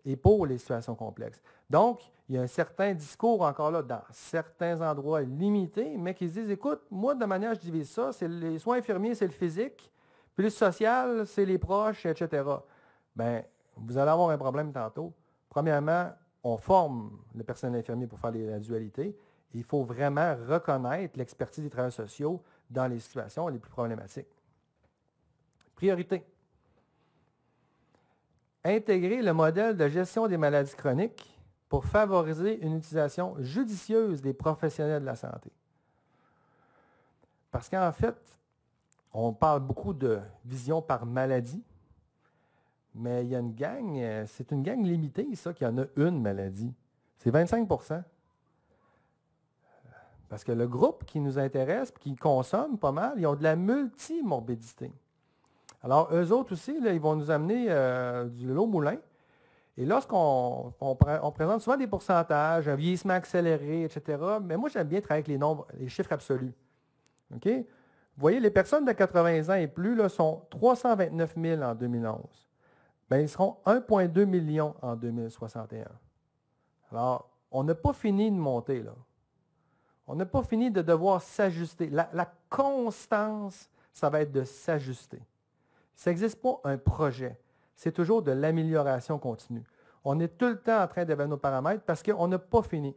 [SPEAKER 1] et pour les situations complexes. Donc, il y a un certain discours encore là dans certains endroits limités, mais qui se disent, écoute, moi, de manière, je divise ça, c'est les soins infirmiers, c'est le physique, puis le social, c'est les proches, etc. Bien, vous allez avoir un problème tantôt. Premièrement, on forme le personnel infirmier pour faire la dualité. Il faut vraiment reconnaître l'expertise des travailleurs sociaux dans les situations les plus problématiques. Priorité. Intégrer le modèle de gestion des maladies chroniques pour favoriser une utilisation judicieuse des professionnels de la santé. Parce qu'en fait, on parle beaucoup de vision par maladie, mais il y a une gang, c'est une gang limitée, ça, qui en a une maladie. C'est 25 %. Parce que le groupe qui nous intéresse, qui consomme pas mal, ils ont de la multimorbidité. Alors, eux autres aussi, là, ils vont nous amener du lot au moulin. Et lorsqu'on présente souvent des pourcentages, un vieillissement accéléré, etc., mais moi, j'aime bien travailler avec les nombres, les chiffres absolus. OK? Vous voyez, les personnes de 80 ans et plus là, sont 329 000 en 2011. Bien, ils seront 1,2 million en 2061. Alors, on n'a pas fini de monter, là. On n'a pas fini de devoir s'ajuster. La constance, ça va être de s'ajuster. Ça n'existe pas un projet. C'est toujours de l'amélioration continue. On est tout le temps en train d'évaluer nos paramètres parce qu'on n'a pas fini.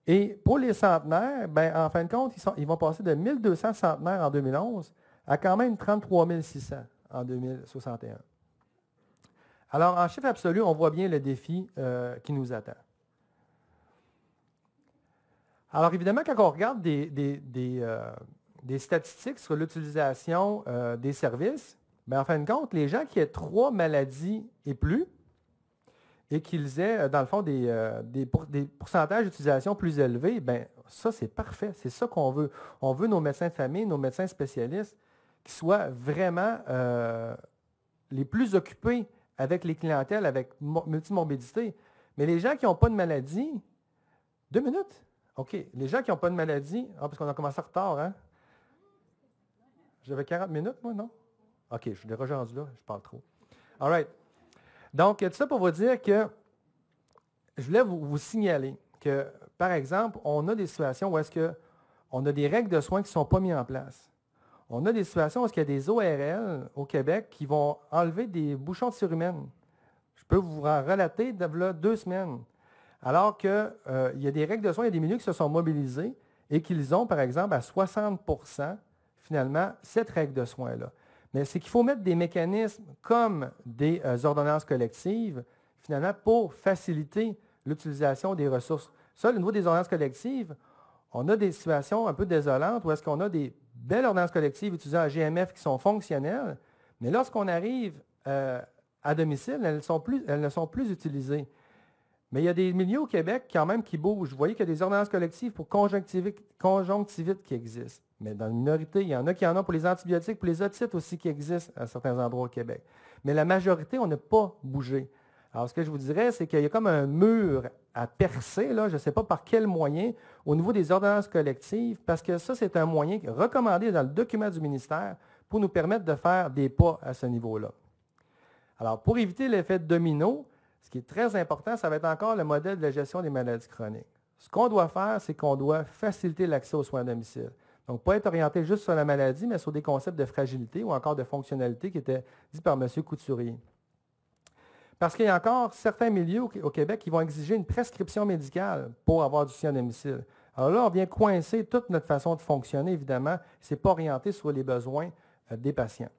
[SPEAKER 1] Et pour les centenaires, ben, en fin de compte, ils vont passer de 1200 centenaires en 2011 à quand même 33 600 en 2061. Alors, en chiffre absolu, on voit bien le défi qui nous attend. Alors, évidemment, quand on regarde des statistiques sur l'utilisation des services, bien, en fin de compte, les gens qui aient 3 maladies et plus, et qu'ils aient, dans le fond, des pourcentages d'utilisation plus élevés, bien, ça, c'est parfait. C'est ça qu'on veut. On veut nos médecins de famille, nos médecins spécialistes, qui soient vraiment les plus occupés avec les clientèles, avec multimorbidité. Mais les gens qui n'ont pas de maladie, 2 minutes. OK. Les gens qui n'ont pas de maladie, parce qu'on a commencé en retard, hein? J'avais 40 minutes, moi, non? OK, je suis déjà rendu là, je parle trop. All right. Donc, tout ça pour vous dire que je voulais vous signaler que, par exemple, on a des situations où est-ce qu'on a des règles de soins qui ne sont pas mises en place. On a des situations où il y a des ORL au Québec qui vont enlever des bouchons de cérumen. Je peux vous en relater de là 2 semaines. Alors qu'il y a des règles de soins, il y a des milieux qui se sont mobilisés et qu'ils ont, par exemple, à 60% finalement, cette règle de soins-là. Mais c'est qu'il faut mettre des mécanismes comme des ordonnances collectives, finalement, pour faciliter l'utilisation des ressources. Ça, au niveau des ordonnances collectives, on a des situations un peu désolantes où est-ce qu'on a des belles ordonnances collectives utilisant un GMF qui sont fonctionnelles, mais lorsqu'on arrive à domicile, elles ne sont plus utilisées. Mais il y a des milieux au Québec quand même qui bougent. Vous voyez qu'il y a des ordonnances collectives pour conjonctivite qui existent. Mais dans la minorité, il y en a qui en ont pour les antibiotiques, pour les otites aussi qui existent à certains endroits au Québec. Mais la majorité, on n'a pas bougé. Alors, ce que je vous dirais, c'est qu'il y a comme un mur à percer, là, je ne sais pas par quel moyen, au niveau des ordonnances collectives, parce que ça, c'est un moyen recommandé dans le document du ministère pour nous permettre de faire des pas à ce niveau-là. Alors, pour éviter l'effet domino, ce qui est très important, ça va être encore le modèle de la gestion des maladies chroniques. Ce qu'on doit faire, c'est qu'on doit faciliter l'accès aux soins à domicile. Donc, pas être orienté juste sur la maladie, mais sur des concepts de fragilité ou encore de fonctionnalité qui étaient dits par M. Couturier. Parce qu'il y a encore certains milieux au Québec qui vont exiger une prescription médicale pour avoir du soin à domicile. Alors là, on vient coincer toute notre façon de fonctionner, évidemment. Ce n'est pas orienté sur les besoins des patients.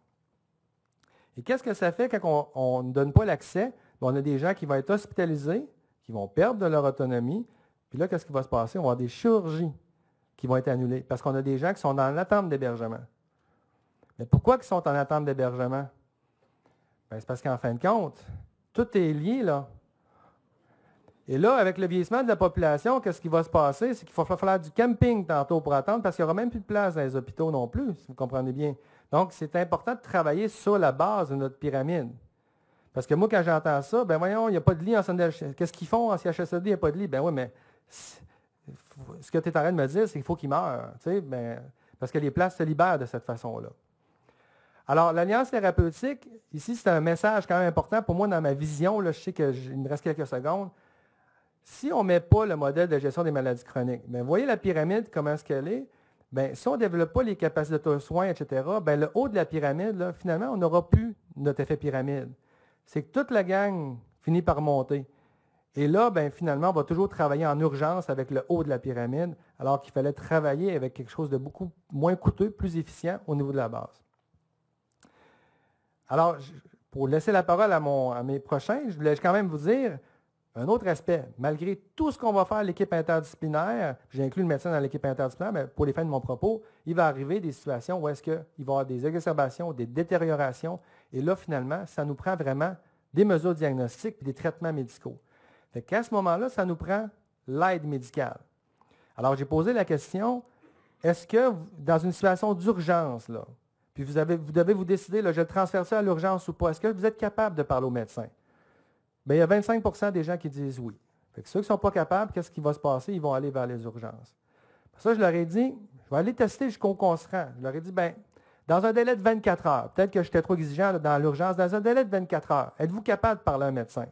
[SPEAKER 1] Et qu'est-ce que ça fait quand on ne donne pas l'accès? On a des gens qui vont être hospitalisés, qui vont perdre de leur autonomie. Puis là, qu'est-ce qui va se passer? On va avoir des chirurgies qui vont être annulées parce qu'on a des gens qui sont dans l'attente d'hébergement. Mais pourquoi ils sont en attente d'hébergement? Bien, c'est parce qu'en fin de compte, tout est lié, là. Et là, avec le vieillissement de la population, qu'est-ce qui va se passer? C'est qu'il va falloir du camping tantôt pour attendre parce qu'il n'y aura même plus de place dans les hôpitaux non plus, si vous comprenez bien. Donc, c'est important de travailler sur la base de notre pyramide. Parce que moi, quand j'entends ça, ben voyons, il n'y a pas de lit en CHSLD. Qu'est-ce qu'ils font en CHSLD? Il n'y a pas de lit. Ben oui, mais ce que tu es en train de me dire, c'est qu'il faut qu'ils meurent. Parce que les places se libèrent de cette façon-là. Alors, l'Alliance thérapeutique, ici, c'est un message quand même important pour moi dans ma vision. Là, je sais qu'il me reste quelques secondes. Si on ne met pas le modèle de gestion des maladies chroniques, bien, vous voyez la pyramide, comment est-ce qu'elle est? Bien, si on ne développe pas les capacités de soins, etc., bien, le haut de la pyramide, là, finalement, on n'aura plus notre effet pyramide. C'est que toute la gang finit par monter. Et là, bien, finalement, on va toujours travailler en urgence avec le haut de la pyramide, alors qu'il fallait travailler avec quelque chose de beaucoup moins coûteux, plus efficient au niveau de la base. Alors, pour laisser la parole à mes prochains, je voulais quand même vous dire un autre aspect. Malgré tout ce qu'on va faire à l'équipe interdisciplinaire, j'ai inclus le médecin dans l'équipe interdisciplinaire, mais pour les fins de mon propos, il va arriver des situations où est-ce qu'il va y avoir des exacerbations, des détériorations, et là, finalement, ça nous prend vraiment des mesures diagnostiques et des traitements médicaux. Fait qu'à ce moment-là, ça nous prend l'aide médicale. Alors, j'ai posé la question, est-ce que dans une situation d'urgence, là, puis vous devez vous décider, là, je transfère ça à l'urgence ou pas, est-ce que vous êtes capable de parler au médecin? Bien, il y a 25% des gens qui disent oui. Fait que ceux qui ne sont pas capables, qu'est-ce qui va se passer? Ils vont aller vers les urgences. Pour ça, je leur ai dit, je vais aller tester jusqu'au constant. Je leur ai dit, bien, dans un délai de 24 heures, peut-être que j'étais trop exigeant là, dans l'urgence, dans un délai de 24 heures, êtes-vous capable de parler à un médecin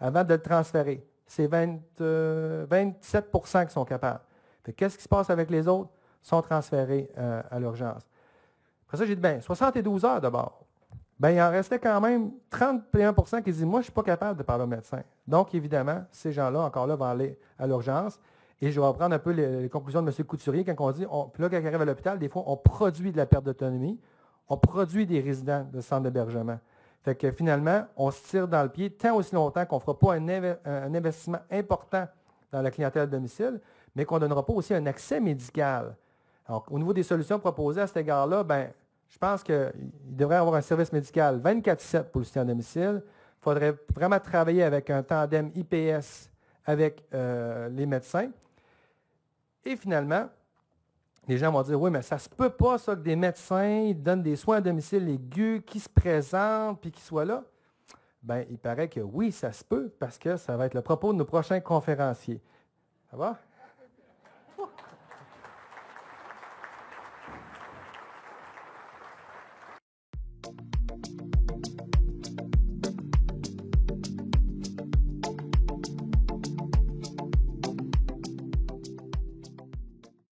[SPEAKER 1] avant de le transférer? C'est 27% qui sont capables. Fait que qu'est-ce qui se passe avec les autres? Ils sont transférés à l'urgence. Après ça, j'ai dit, bien, 72 heures d'abord. Bien, il en restait quand même 31% qui disent, moi, je ne suis pas capable de parler au médecin. Donc, évidemment, ces gens-là, encore là, vont aller à l'urgence. Et je vais reprendre un peu les conclusions de M. Couturier quand on dit, puis là, quand il arrive à l'hôpital, des fois, on produit de la perte d'autonomie, on produit des résidents de centre d'hébergement. Fait que finalement, on se tire dans le pied tant aussi longtemps qu'on ne fera pas un investissement important dans la clientèle à domicile, mais qu'on ne donnera pas aussi un accès médical. Alors, au niveau des solutions proposées à cet égard-là, bien, je pense qu'il devrait y avoir un service médical 24/7 pour le soutien à domicile. Il faudrait vraiment travailler avec un tandem IPS avec les médecins. Et finalement, les gens vont dire, oui, mais ça ne se peut pas, ça, que des médecins donnent des soins à domicile aigus, qui se présentent, puis qui soient là. Bien, il paraît que oui, ça se peut, parce que ça va être le propos de nos prochains conférenciers. Ça va?